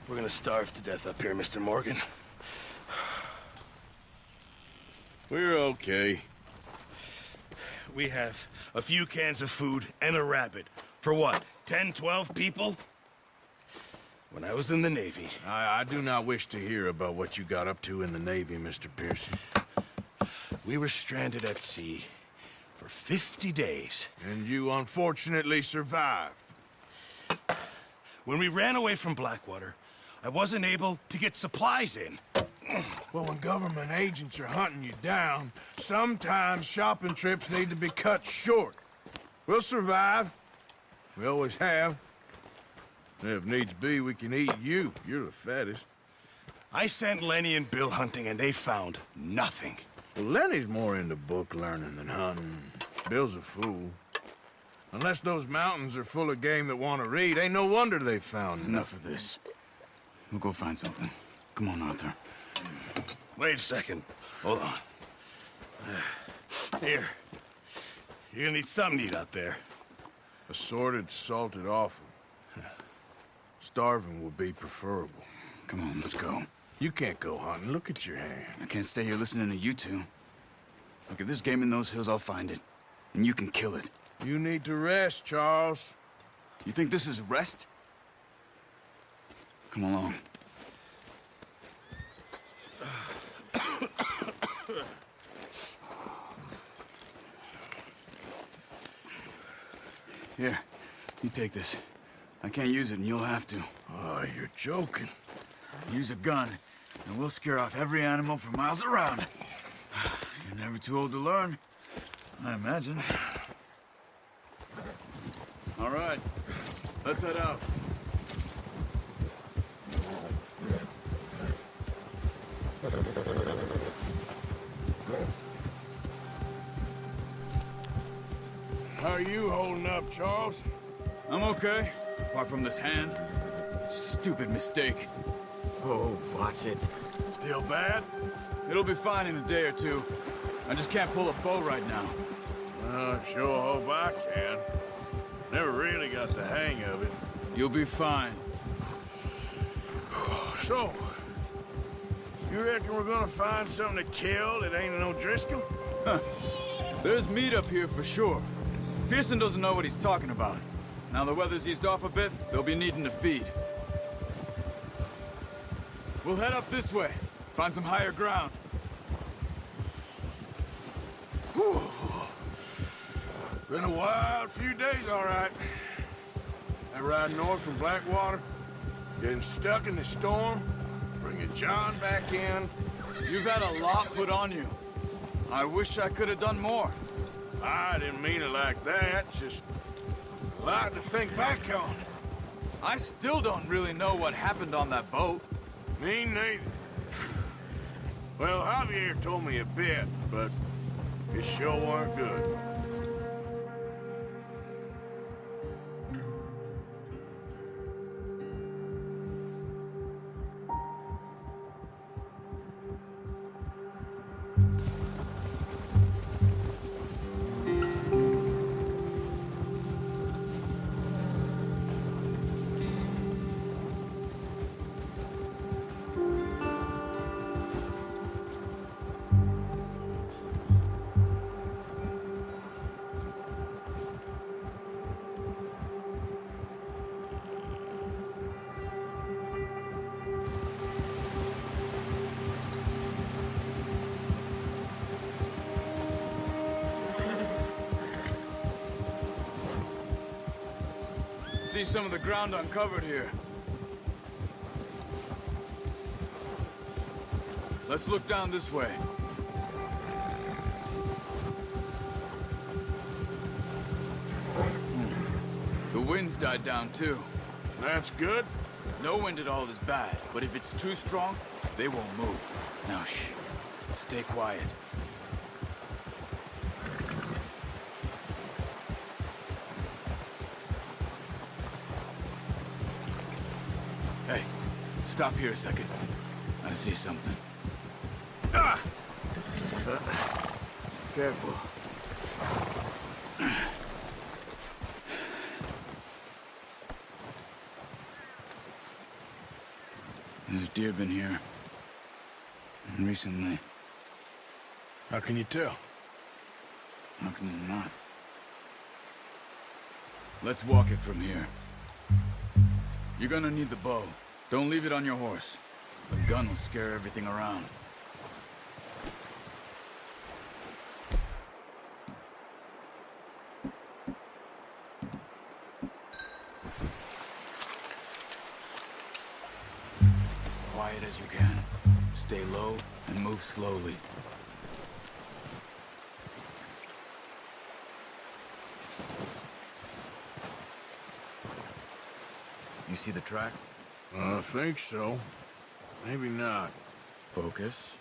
We're gonna starve to death up here, Mr. Morgan. We're okay. We have a few cans of food and a rabbit. For what, 10, 12 people? When I was in the Navy... I do not wish to hear about what you got up to in the Navy, Mr. Pearson. We were stranded at sea for 50 days. And you unfortunately survived. When we ran away from Blackwater, I wasn't able to get supplies in. Well, when government agents are hunting you down, sometimes shopping trips need to be cut short. We'll survive. We always have. If needs be, we can eat you. You're the fattest. I sent Lenny and Bill hunting, and they found nothing. Well, Lenny's more into book learning than hunting. Bill's a fool. Unless those mountains are full of game that want to read, ain't no wonder they found Enough of this. We'll go find something. Come on, Arthur. Wait a second. Hold on. Here. You're gonna need something to eat out there. Assorted, salted offal. Starving would be preferable. Come on, let's go. You can't go hunting. Look at your hand. I can't stay here listening to you two. Look, if there's game in those hills, I'll find it. And you can kill it. You need to rest, Charles. You think this is rest? Come along. Here, you take this. I can't use it, and you'll have to. Oh, you're joking. Use a gun, and we'll scare off every animal for miles around. You're never too old to learn, I imagine. All right, let's head out. How are you holding up, Charles? I'm okay, apart from this hand. Stupid mistake. Oh, watch it. Still bad? It'll be fine in a day or two. I just can't pull a bow right now. I sure hope I can. Never really got the hang of it. You'll be fine. So, you reckon we're gonna find something to kill that ain't no Driscoll? There's meat up here for sure. Pearson doesn't know what he's talking about. Now the weather's eased off a bit, they'll be needing to feed. We'll head up this way. Find some higher ground. Whew. Been a wild few days, all right. That ride north from Blackwater, getting stuck in the storm, bringing John back in. You've had a lot put on you. I wish I could have done more. I didn't mean it like that, just a lot to think back on. I still don't really know what happened on that boat. Me neither. Well, Javier told me a bit, but it sure weren't good. See some of the ground uncovered here. Let's look down this way. The wind's died down too. That's good. No wind at all is bad, but if it's too strong, they won't move. Now shh. Stay quiet. Hey, stop here a second. I see something. Ah! Careful. There's deer been here. And recently. How can you tell? How can you not? Let's walk it from here. You're gonna need the bow. Don't leave it on your horse. The gun will scare everything around. Quiet as you can. Stay low and move slowly. You see the tracks? I think so. Maybe not. Focus.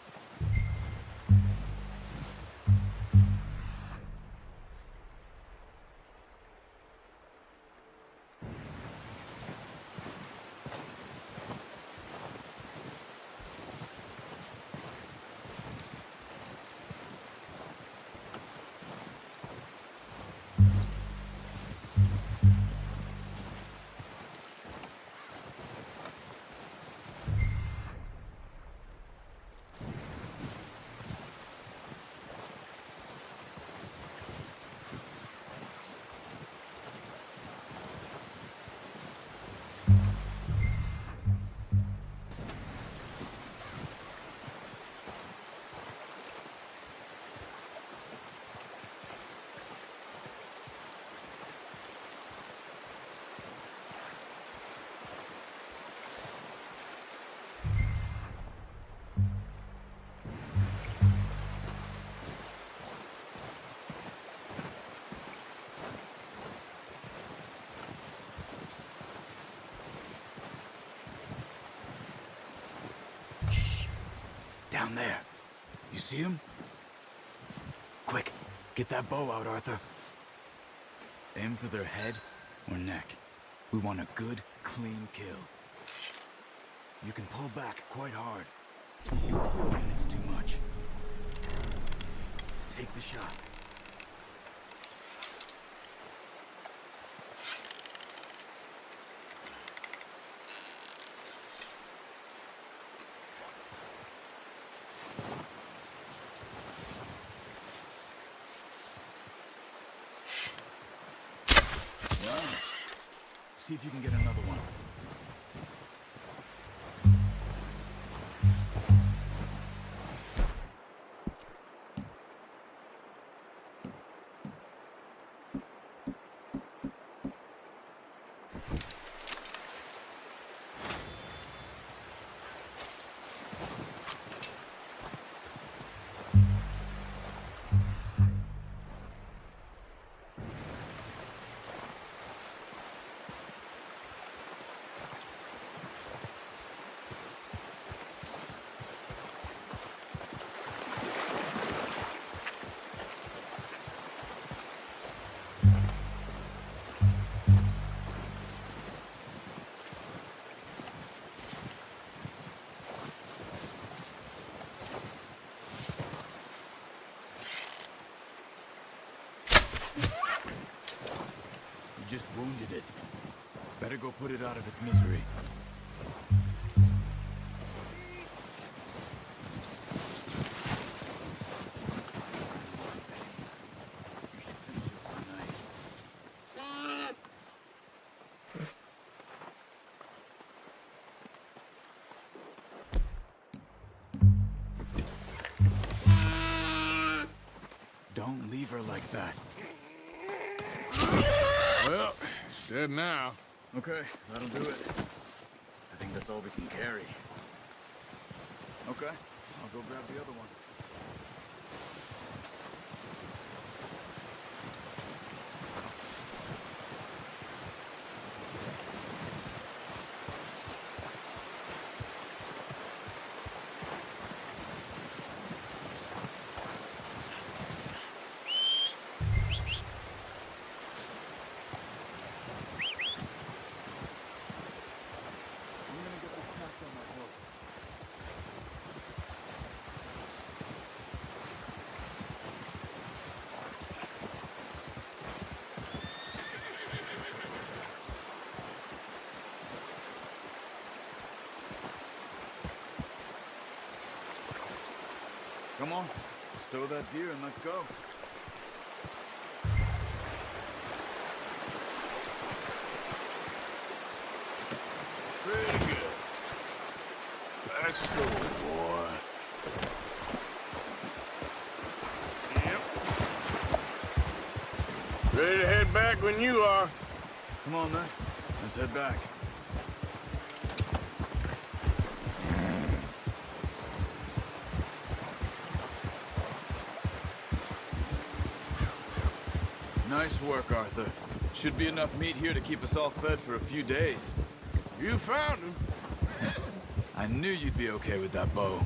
Down there. You see him? Quick, get that bow out, Arthur. Aim for their head or neck. We want a good, clean kill. You can pull back quite hard. You'll feel when it's too much. Take the shot. See if you can get another one. You just wounded it. Better go put it out of its misery. You should finish it tonight. Don't leave her like that. Well, it's dead now. Okay, that'll do it. I think that's all we can carry. Okay, I'll go grab the other one. I'm gonna get this packed on my boat. Come on. Stow that deer and let's go. Pretty good. Let's go, boy. Yep. Ready to head back when you are. Come on, then. Let's head back. Nice work, Arthur. Should be enough meat here to keep us all fed for a few days. You found him. I knew you'd be okay with that bow.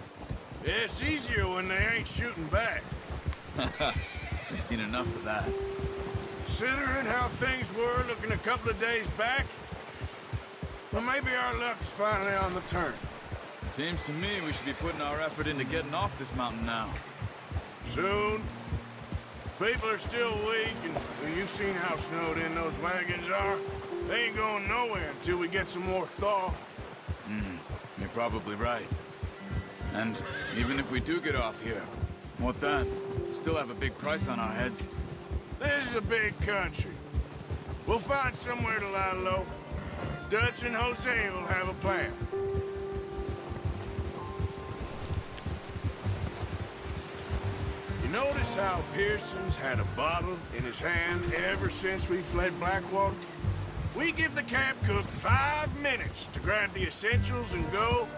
Yeah, it's easier when they ain't shooting back. We've seen enough of that. Considering how things were looking a couple of days back, well, maybe our luck is finally on the turn. Seems to me we should be putting our effort into getting off this mountain now. Soon. People are still weak, and well, you've seen how snowed in those wagons are. They ain't going nowhere until we get some more thaw. You're probably right. And even if we do get off here, what then? We still have a big price on our heads. This is a big country. We'll find somewhere to lie low. Dutch and Jose will have a plan. You notice how Pearson's had a bottle in his hand ever since we fled Blackwater? We give the camp cook 5 minutes to grab the essentials and go,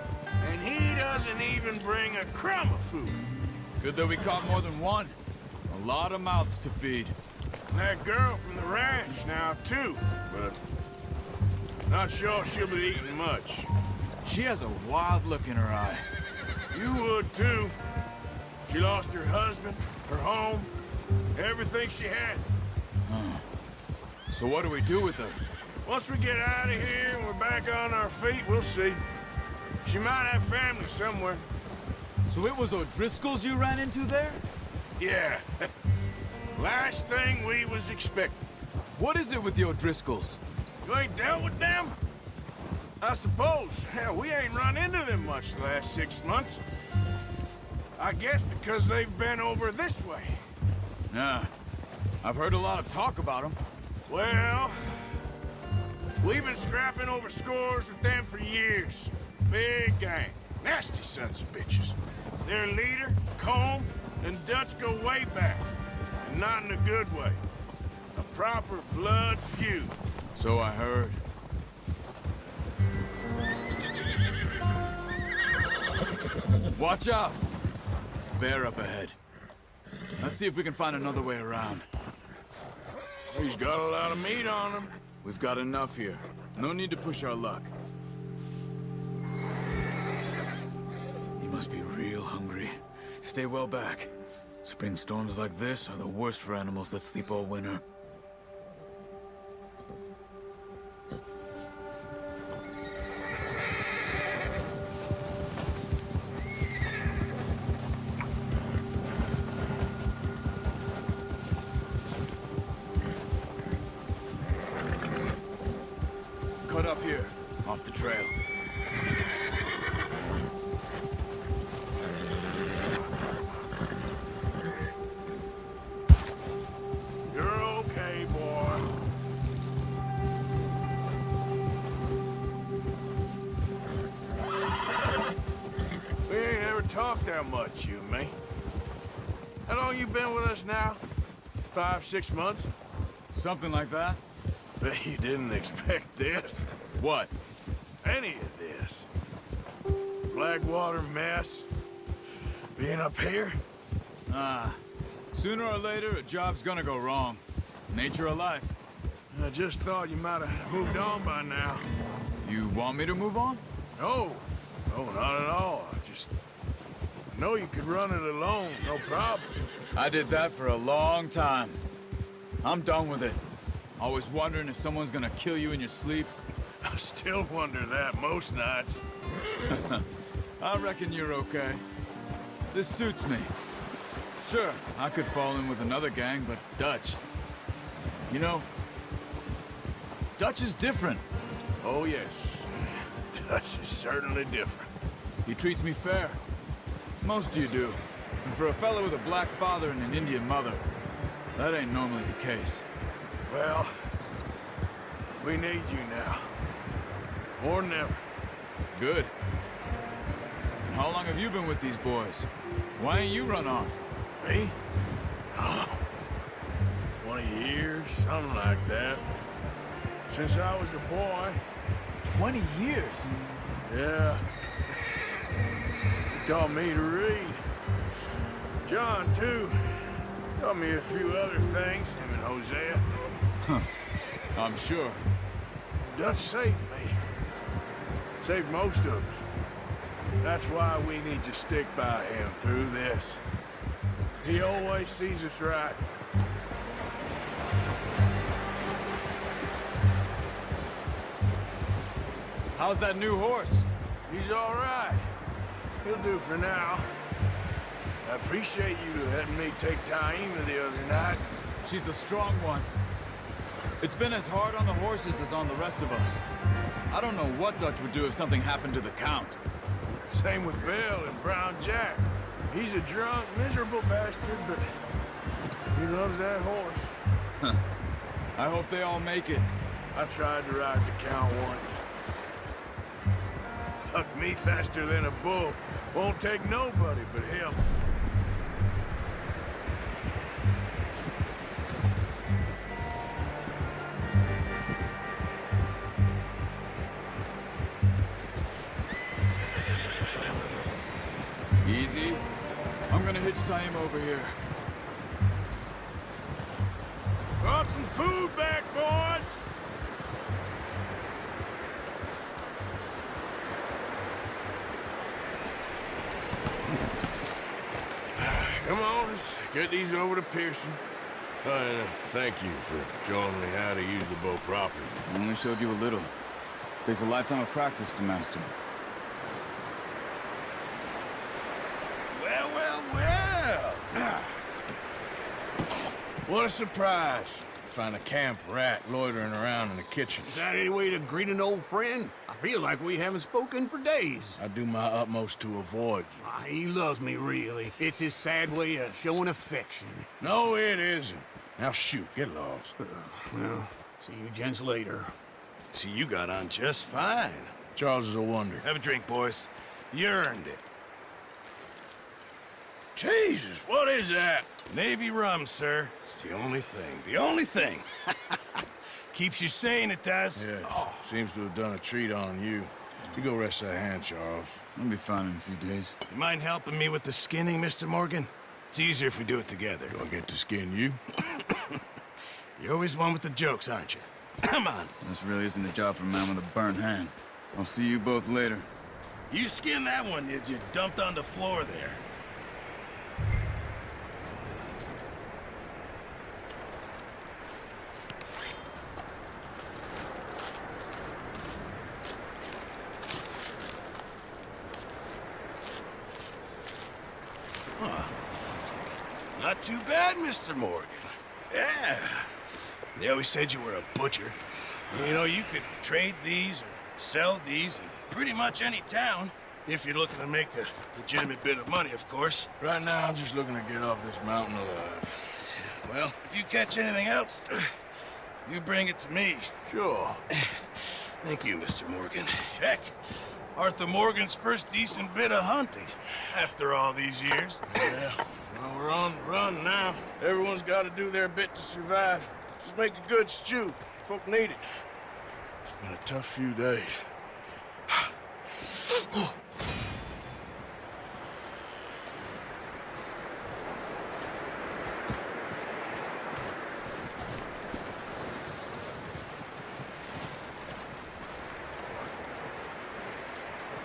and he doesn't even bring a crumb of food. Good that we caught more than one. A lot of mouths to feed. And that girl from the ranch now, too, but not sure she'll be eating much. She has a wild look in her eye. You would, too. She lost her husband, her home, everything she had. So what do we do with her? Once we get out of here and we're back on our feet, we'll see. She might have family somewhere. So it was O'Driscoll's you ran into there? Yeah. Last thing we was expecting. What is it with the O'Driscolls? You ain't dealt with them? I suppose. Hell, we ain't run into them much the last 6 months. I guess because they've been over this way. Yeah. I've heard a lot of talk about them. Well, we've been scrapping over scores with them for years. Big gang. Nasty sons of bitches. Their leader, Combe, and Dutch go way back. And not in a good way. A proper blood feud. So I heard. Watch out! Bear up ahead. Let's see if we can find another way around. He's got a lot of meat on him. We've got enough here. No need to push our luck. He must be real hungry. Stay well back. Spring storms like this are the worst for animals that sleep all winter. Cut up here, off the trail. You're okay, boy. We ain't ever talked that much, you and me. How long you been with us now? 5, 6 months? Something like that? Bet you didn't expect this. What? Any of this. Blackwater mess. Being up here? Sooner or later, a job's gonna go wrong. Nature of life. I just thought you might have moved on by now. You want me to move on? No. No, not at all. I know you could run it alone, no problem. I did that for a long time. I'm done with it. Always wondering if someone's gonna kill you in your sleep. I still wonder that most nights. I reckon you're okay. This suits me. Sure, I could fall in with another gang, but Dutch... You know, Dutch is different. Oh, yes. Dutch is certainly different. He treats me fair. Most of you do. And for a fellow with a black father and an Indian mother, that ain't normally the case. Well, we need you now. More than ever. Good. And how long have you been with these boys? Why ain't you run off? Me? 20 years, something like that. Since I was a boy. 20 years? Yeah. He taught me to read. John, too. Taught me a few other things, him and Hosea. I'm sure. Dutch saved me. Saved most of us. That's why we need to stick by him through this. He always sees us right. How's that new horse? He's all right. He'll do for now. I appreciate you letting me take Taima the other night. She's the strong one. It's been as hard on the horses as on the rest of us. I don't know what Dutch would do if something happened to the Count. Same with Bill and Brown Jack. He's a drunk, miserable bastard, but he loves that horse. I hope they all make it. I tried to ride the Count once. Hucked me faster than a bull. Won't take nobody but him. Easy. I'm gonna hitch Taima over here. Brought some food back, boys! Come on, let's get these over to Pearson. And thank you for showing me how to use the bow properly. I only showed you a little. Takes a lifetime of practice to master. Well, well, well! What a surprise. Find a camp rat loitering around in the kitchen. Is that any way to greet an old friend? I feel like we haven't spoken for days. I do my utmost to avoid you. He loves me, really. It's his sad way of showing affection. No, it isn't. Now shoot, get lost. Well, see you gents later. See, you got on just fine. Charles is a wonder. Have a drink, boys. You earned it. Jesus, what is that? Navy rum, sir. It's the only thing. The only thing. Keeps you sane, it does. Yes, seems to have done a treat on you. You go rest that hand, Charles. I'll be fine in a few days. You mind helping me with the skinning, Mr. Morgan? It's easier if we do it together. Do I get to skin you? You're always one with the jokes, aren't you? Come on. This really isn't a job for a man with a burnt hand. I'll see you both later. You skinned that one you dumped on the floor there. Not too bad, Mr. Morgan. Yeah. They always said you were a butcher. You know, you could trade these or sell these in pretty much any town. If you're looking to make a legitimate bit of money, of course. Right now, I'm just looking to get off this mountain alive. Well, if you catch anything else, you bring it to me. Sure. Thank you, Mr. Morgan. Heck, Arthur Morgan's first decent bit of hunting after all these years. Yeah. Well, we're on the run now. Everyone's got to do their bit to survive. Just make a good stew. Folk need it. It's been a tough few days.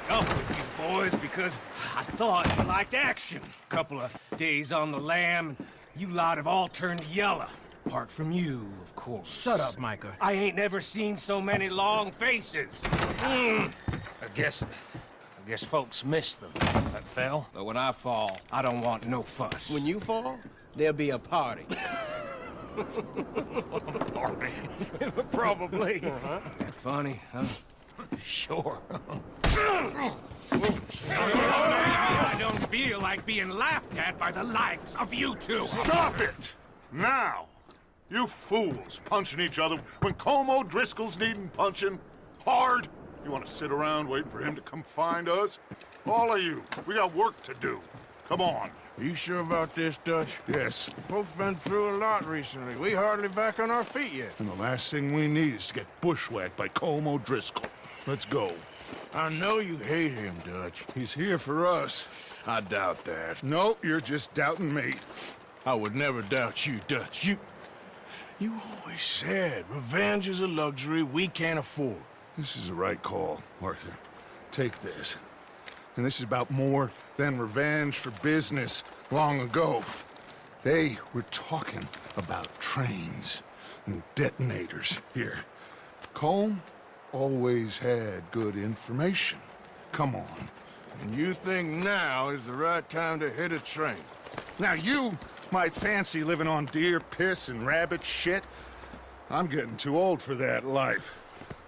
Up with you boys because I thought you liked action. Couple of days on the lam, you lot have all turned yellow. Apart from you, of course. Shut up, Micah. I ain't never seen so many long faces. I guess folks miss them. That fell. But when I fall, I don't want no fuss. When you fall, there'll be a party. Probably. That funny, huh? Sure. I don't feel like being laughed at by the likes of you two. Stop it! Now! You fools punching each other when Como Driscoll's needing punching. Hard? You want to sit around waiting for him to come find us? All of you, we got work to do. Come on. Are you sure about this, Dutch? Yes. Folks been through a lot recently. We hardly back on our feet yet. And the last thing we need is to get bushwhacked by Como Driscoll. Let's go. I know you hate him, Dutch. He's here for us. I doubt that. No, you're just doubting me. I would never doubt you, Dutch. You always said revenge is a luxury we can't afford. This is the right call, Arthur. Take this. And this is about more than revenge for business long ago. They were talking about trains and detonators here. Colm always had good information. Come on. And you think now is the right time to hit a train? Now you might fancy living on deer piss and rabbit shit. I'm getting too old for that life.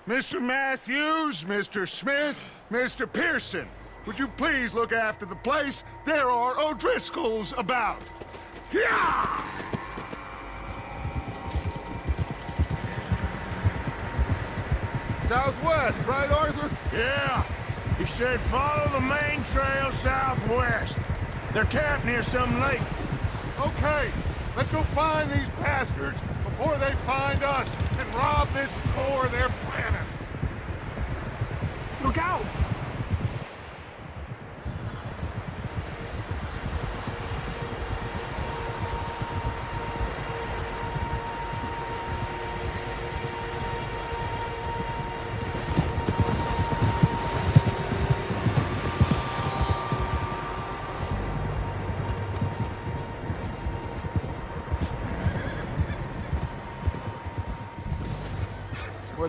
Mr. Matthews, Mr. Smith, Mr. Pearson, would you please look after the place? There are O'Driscolls about. Yeah! Southwest, right, Arthur? Yeah. He said follow the main trail southwest. They're camped near some lake. Okay, let's go find these bastards before they find us and rob this store they're planning. Look out!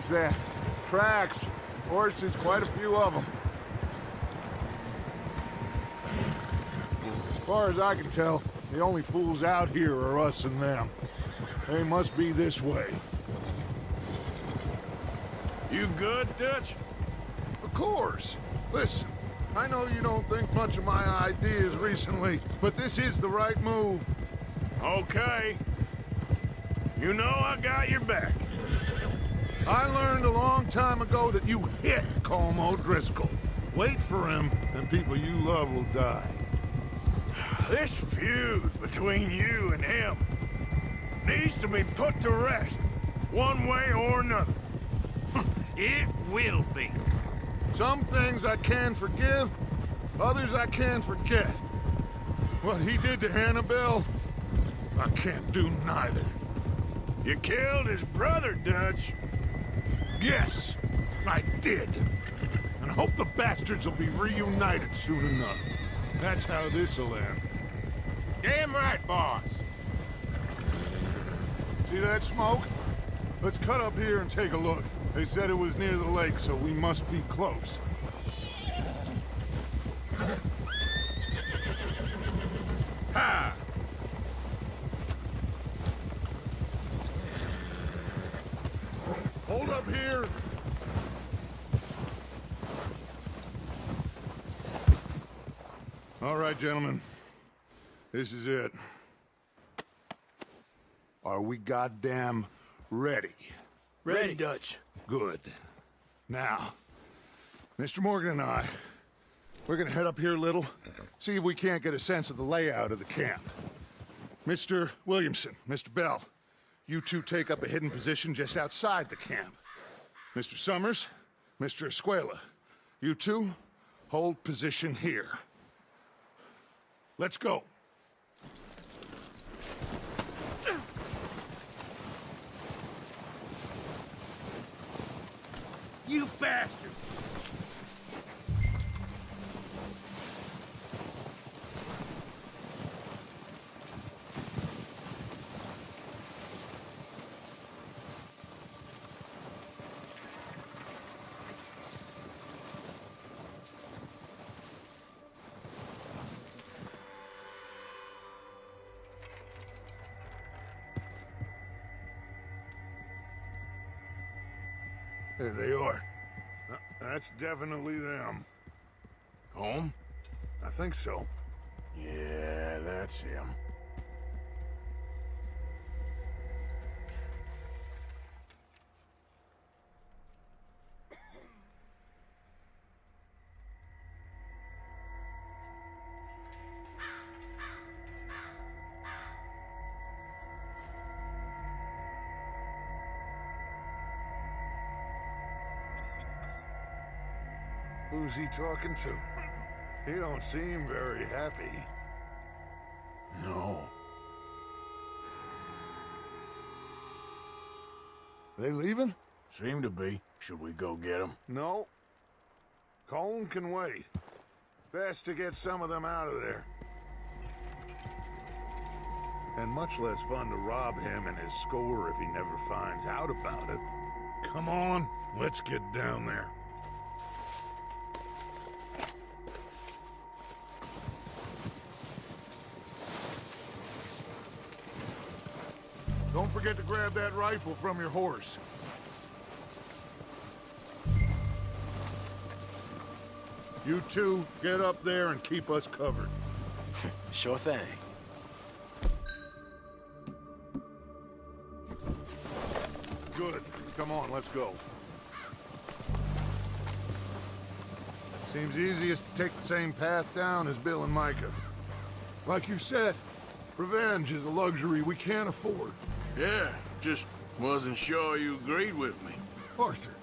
What's that? Tracks. Horses, quite a few of them. As far as I can tell, the only fools out here are us and them. They must be this way. You good, Dutch? Of course. Listen, I know you don't think much of my ideas recently, but this is the right move. Okay. You know I got your back. I learned a long time ago that you hit Como Driscoll. Wait for him, and people you love will die. This feud between you and him needs to be put to rest, one way or another. It will be. Some things I can forgive, others I can forget. What he did to Annabelle, I can't do neither. You killed his brother, Dutch. Yes, I did. And I hope the bastards will be reunited soon enough. That's how this'll end. Damn right, boss. See that smoke? Let's cut up here and take a look. They said it was near the lake, so we must be close. Ha! Hold up here. All right, gentlemen. This is it. Are we goddamn ready? Ready, Dutch. Good. Now, Mr. Morgan and I, we're gonna head up here a little, see if we can't get a sense of the layout of the camp. Mr. Williamson, Mr. Bell, you two take up a hidden position just outside the camp. Mr. Summers, Mr. Escuela, you two hold position here. Let's go. You bastard! There they are. That's definitely them. Home? I think so. Yeah, that's him. Who's he talking to? He don't seem very happy. No. They leaving? Seem to be. Should we go get them? No. Colin can wait. Best to get some of them out of there. And much less fun to rob him and his score if he never finds out about it. Come on, let's get down there. Don't forget to grab that rifle from your horse. You two, get up there and keep us covered. Sure thing. Good. Come on, let's go. Seems easiest to take the same path down as Bill and Micah. Like you said, revenge is a luxury we can't afford. Yeah, just wasn't sure you agreed with me. Arthur.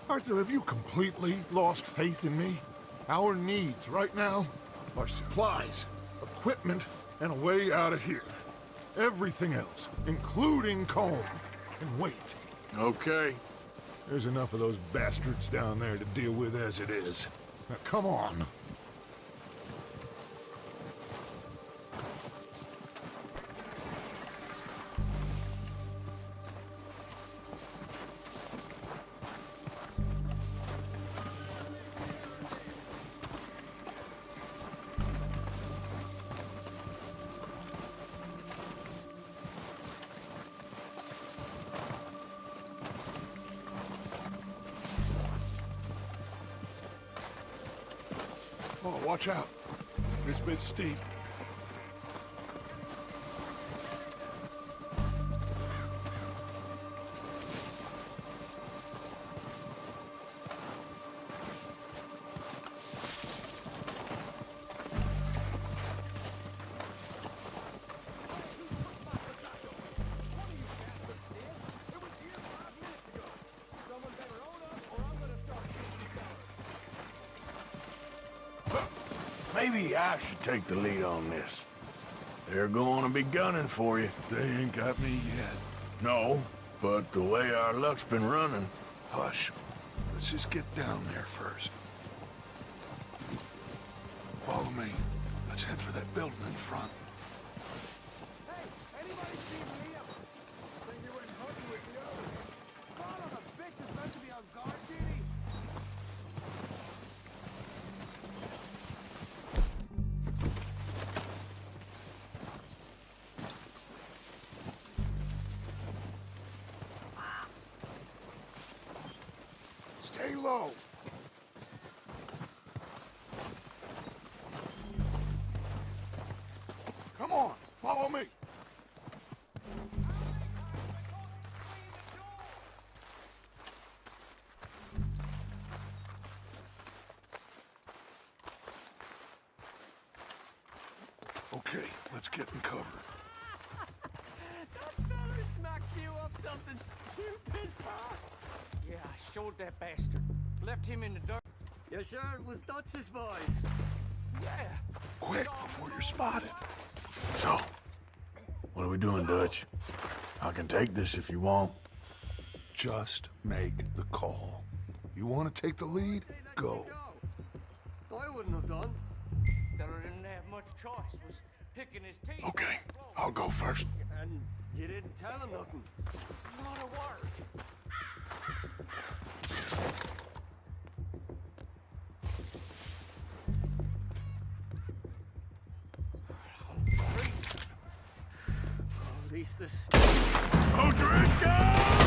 Arthur, have you completely lost faith in me? Our needs right now are supplies, equipment, and a way out of here. Everything else, including Colin, can wait. Okay. There's enough of those bastards down there to deal with as it is. Now, come on. Oh, watch out. This bit's steep. Maybe I should take the lead on this. They're going to be gunning for you. They ain't got me yet. No, but the way our luck's been running... Hush. Let's just get down there first. Follow me. Let's head for that building in front. Hey, anybody see Liam? Think you went hunting with the others? Son of a bitch is meant to be on guard duty. Stay low. Come on, follow me. Okay, let's get in cover. That fella smacked you up something stupid, huh? Yeah, I showed that bastard. Left him in the dirt. Yeah, sure, it was Dutch's boys. Yeah. Quick, before you're spotted. So, what are we doing, Dutch? I can take this if you want. Just make the call. You want to take the lead? Go. I wouldn't have done. Fella didn't have much choice. Was picking his teeth. Okay, I'll go first. And you didn't tell him nothing. Not a word. At least this... O'Driscoll!